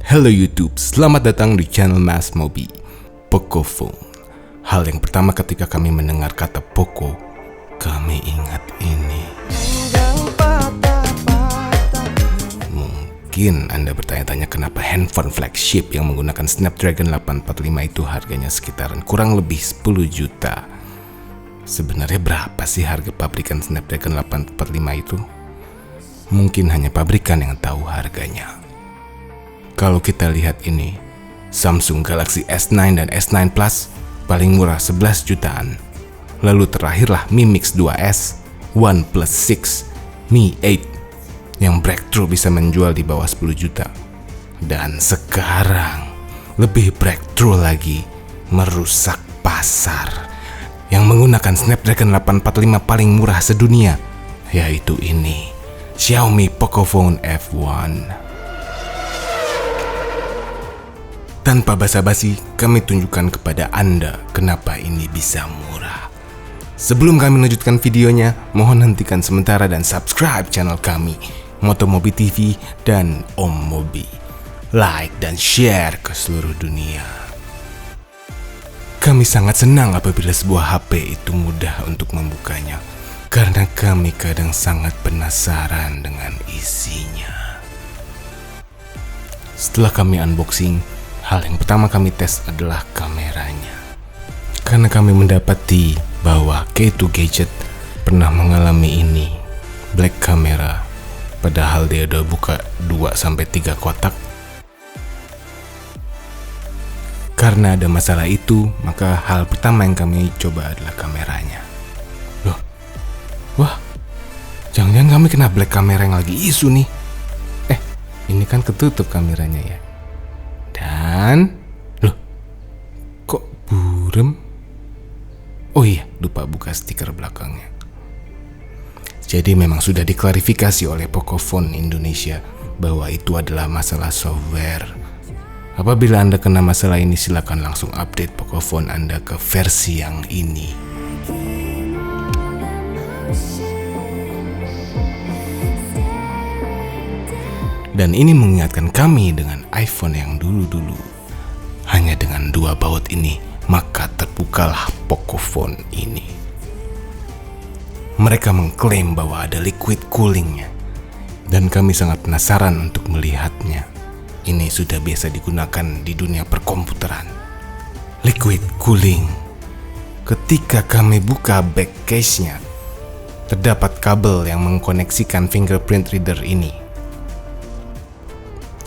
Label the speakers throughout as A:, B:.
A: Halo YouTube, selamat datang di channel Mas Mobi. Pocophone. Hal yang pertama ketika kami mendengar kata Poco, kami ingat ini. Mungkin Anda bertanya-tanya kenapa handphone flagship yang menggunakan Snapdragon 845 itu harganya sekitaran kurang lebih 10 juta. Sebenarnya berapa sih harga pabrikan Snapdragon 845 itu? Mungkin hanya pabrikan yang tahu harganya. Kalau kita lihat ini, Samsung Galaxy S9 dan S9 Plus paling murah 11 jutaan. Lalu terakhirlah Mi Mix 2S, OnePlus 6, Mi 8 yang breakthrough bisa menjual di bawah 10 juta. Dan sekarang lebih breakthrough lagi, merusak pasar yang menggunakan Snapdragon 845 paling murah sedunia, yaitu ini, Xiaomi Pocophone F1. Tanpa basa-basi, kami tunjukkan kepada Anda kenapa ini bisa murah. Sebelum kami melanjutkan videonya, mohon hentikan sementara dan subscribe channel kami, Moto Mobi TV dan Om Mobi. Like dan share ke seluruh dunia. Kami sangat senang apabila sebuah HP itu mudah untuk membukanya, karena kami kadang sangat penasaran dengan isinya. Setelah kami unboxing, hal yang pertama kami tes adalah kameranya. Karena kami mendapati bahwa K2 Gadget pernah mengalami ini, black camera, padahal dia udah buka 2-3 kotak. Karena ada masalah itu, maka hal pertama yang kami coba adalah kameranya. Loh, wah, jangan-jangan kami kena black camera yang lagi isu nih. Ini kan ketutup kameranya ya. Dan, loh, kok buram? Oh iya, lupa buka stiker belakangnya. Jadi memang sudah diklarifikasi oleh Pocophone Indonesia bahwa itu adalah masalah software. Apabila Anda kena masalah ini, silakan langsung update Pocophone Anda ke versi yang ini. Dan ini mengingatkan kami dengan iPhone yang dulu-dulu. Hanya dengan 2 baut ini, maka terbukalah Pocophone ini. Mereka mengklaim bahwa ada liquid coolingnya, dan kami sangat penasaran untuk melihatnya. Ini sudah biasa digunakan di dunia perkomputeran. Liquid cooling. Ketika kami buka back case-nya, terdapat kabel yang mengkoneksikan fingerprint reader ini.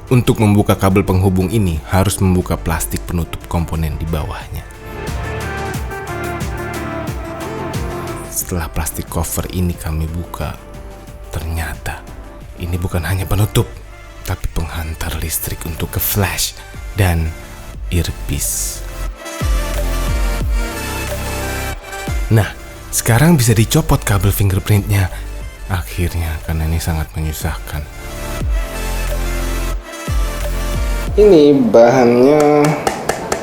A: Untuk membuka kabel penghubung ini, harus membuka plastik penutup komponen di bawahnya. Setelah plastik cover ini kami buka, ternyata ini bukan hanya penutup, tapi penghantar listrik untuk ke flash dan earpiece. Nah, sekarang bisa dicopot kabel fingerprintnya. Akhirnya, karena ini sangat menyusahkan.
B: Ini bahannya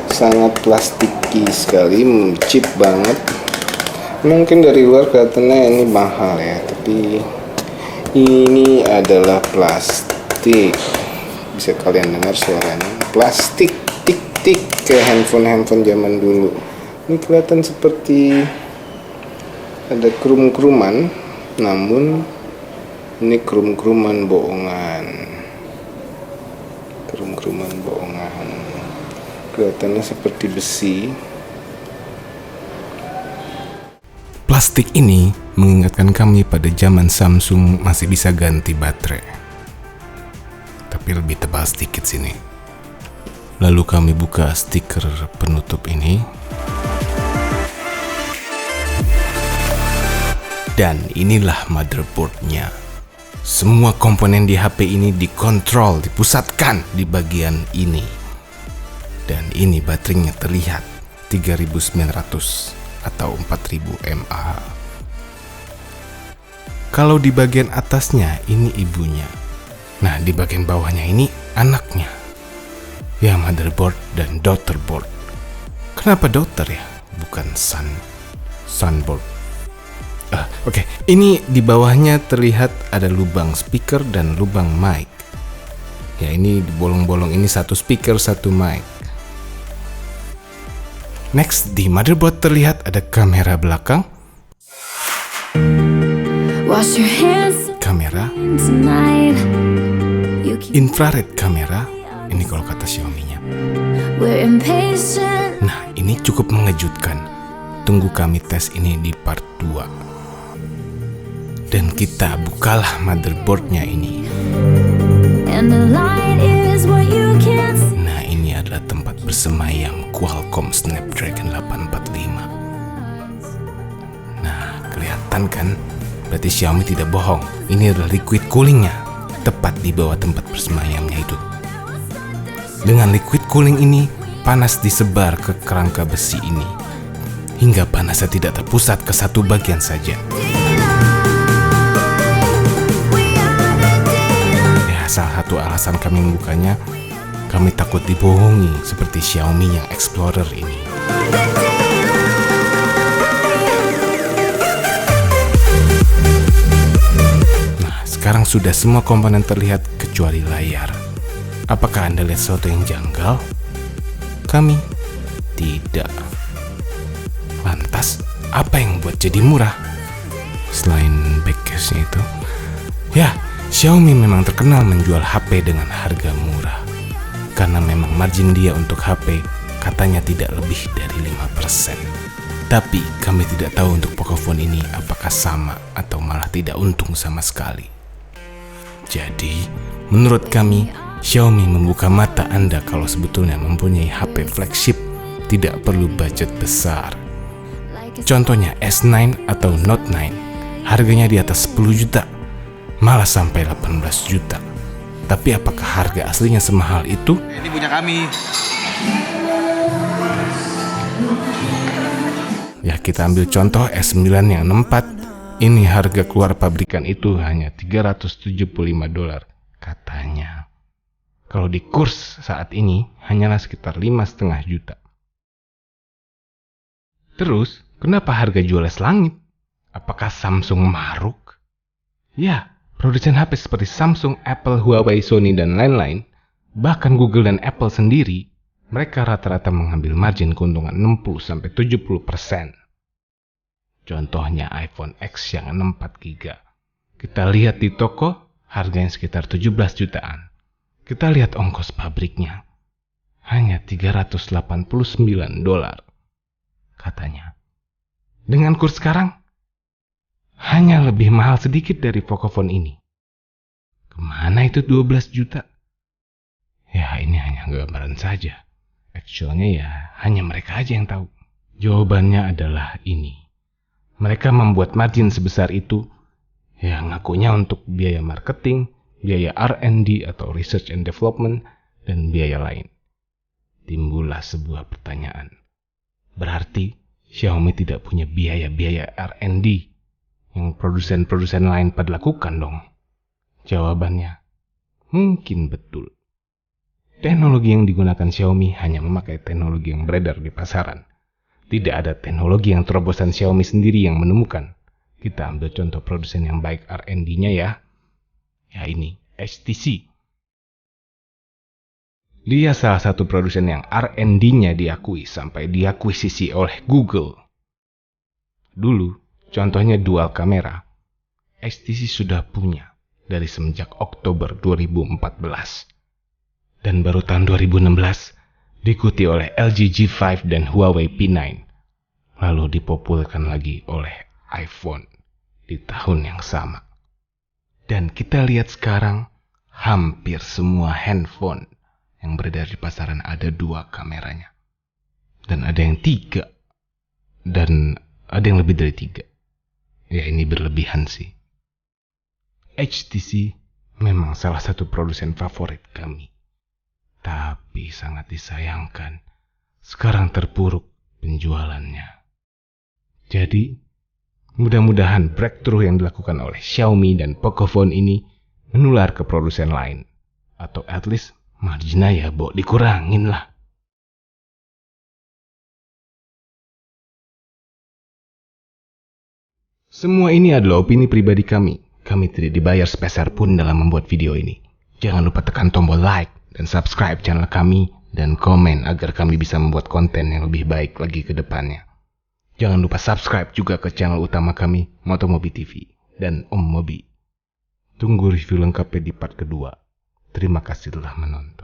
B: sangat plastiki sekali, cheap banget. Mungkin dari luar kelihatannya ini mahal ya, tapi ini adalah plastik. Bisa kalian dengar suaranya, plastik tik-tik kayak handphone zaman dulu. Ini kelihatan seperti ada krum-kruman, namun ini krum-kruman bohongan. Krum-kruman bohongan. Kelihatannya seperti besi.
A: Plastik ini mengingatkan kami pada zaman Samsung masih bisa ganti baterai, tapi lebih tebal sedikit sini. Lalu kami buka stiker penutup ini, dan inilah motherboardnya. Semua komponen di HP ini dikontrol, dipusatkan di bagian ini. Dan ini baterainya terlihat 3900 atau 4000 mAh. Kalau di bagian atasnya ini ibunya. Nah, di bagian bawahnya ini anaknya. Ya, motherboard dan daughterboard. Kenapa daughter ya? Bukan sonboard. Oke, ini di bawahnya terlihat ada lubang speaker dan lubang mic. Ya, ini di bolong-bolong ini satu speaker, satu mic. Next, di motherboard terlihat ada kamera belakang,
C: Wash your hands
A: kamera,
C: tonight. You keep
A: infrared kamera. Ini kalau kata Xiaomi-nya.
C: we're impatient.
A: Nah, ini cukup mengejutkan. Tunggu kami tes ini di part 2. Dan kita bukalah motherboardnya ini.
C: And the light is what you can't see.
A: Nah, ini adalah tempat bersemayam Qualcomm Snapdragon 845. Nah, kelihatan kan? Berarti Xiaomi tidak bohong. Ini adalah liquid coolingnya, tepat di bawah tempat bersemayamnya itu. Dengan liquid cooling ini, panas disebar ke kerangka besi ini, hingga panasnya tidak terpusat ke satu bagian saja. Ya, salah satu alasan kami membukanya, kami takut dibohongi seperti Xiaomi yang Explorer ini. Nah, sekarang sudah semua komponen terlihat kecuali layar. Apakah Anda lihat sesuatu yang janggal? Kami tidak. Lantas, apa yang buat jadi murah? Selain backcase-nya itu, ya, Xiaomi memang terkenal menjual HP dengan harga murah. Karena memang margin dia untuk HP katanya tidak lebih dari 5%. Tapi kami tidak tahu untuk Pocophone ini apakah sama atau malah tidak untung sama sekali. Jadi, menurut kami, Xiaomi membuka mata Anda kalau sebetulnya mempunyai HP flagship tidak perlu budget besar. Contohnya S9 atau Note 9, harganya di atas 10 juta, malah sampai 18 juta. Tapi apakah harga aslinya semahal itu?
D: Ini punya kami.
A: Ya, kita ambil contoh S9 yang 64. Ini harga keluar pabrikan itu hanya $375 katanya. Kalau di kurs saat ini hanyalah sekitar 5,5 juta. Terus, kenapa harga jualnya selangit? Apakah Samsung maruk? Ya, produsen HP seperti Samsung, Apple, Huawei, Sony, dan lain-lain, bahkan Google dan Apple sendiri, mereka rata-rata mengambil margin keuntungan 60-70%. Contohnya iPhone X yang 64 GB. Kita lihat di toko, harganya sekitar 17 jutaan. Kita lihat ongkos pabriknya, hanya $389 katanya. Dengan kurs sekarang, hanya lebih mahal sedikit dari Pocophone ini. Kemana itu 12 juta? Ya, ini hanya gambaran saja. Actualnya ya, hanya mereka aja yang tahu. Jawabannya adalah ini. Mereka membuat margin sebesar itu, ya ngakunya untuk biaya marketing, biaya R&D atau Research and Development, dan biaya lain. Timbullah sebuah pertanyaan. Berarti Xiaomi tidak punya biaya-biaya R&D yang produsen-produsen lain pada lakukan dong? Jawabannya, mungkin betul. Teknologi yang digunakan Xiaomi hanya memakai teknologi yang beredar di pasaran. Tidak ada teknologi yang terobosan Xiaomi sendiri yang menemukan. Kita ambil contoh produsen yang baik R&D-nya ya. Ya, ini HTC. Dia salah satu produsen yang R&D-nya diakui sampai diakuisisi oleh Google. Dulu, contohnya dual kamera, HTC sudah punya dari semenjak Oktober 2014. Dan baru tahun 2016 diikuti oleh LG G5 dan Huawei P9. Lalu dipopulerkan lagi oleh iPhone di tahun yang sama. Dan kita lihat sekarang, hampir semua handphone yang beredar di pasaran ada 2 kameranya. Dan ada yang 3. Dan ada yang lebih dari 3. Ya, ini berlebihan sih. HTC memang salah satu produsen favorit kami. Tapi sangat disayangkan, sekarang terpuruk penjualannya. Jadi, mudah-mudahan breakthrough yang dilakukan oleh Xiaomi dan Pocophone ini menular ke produsen lain. Atau at least marginnya ya dikurangin lah. Semua ini adalah opini pribadi kami. Kami tidak dibayar sepeser pun dalam membuat video ini. Jangan lupa tekan tombol like dan subscribe channel kami dan komen agar kami bisa membuat konten yang lebih baik lagi ke depannya. Jangan lupa subscribe juga ke channel utama kami, Motomobi TV dan Om Mobi. Tunggu review lengkapnya di part kedua. Terima kasih telah menonton.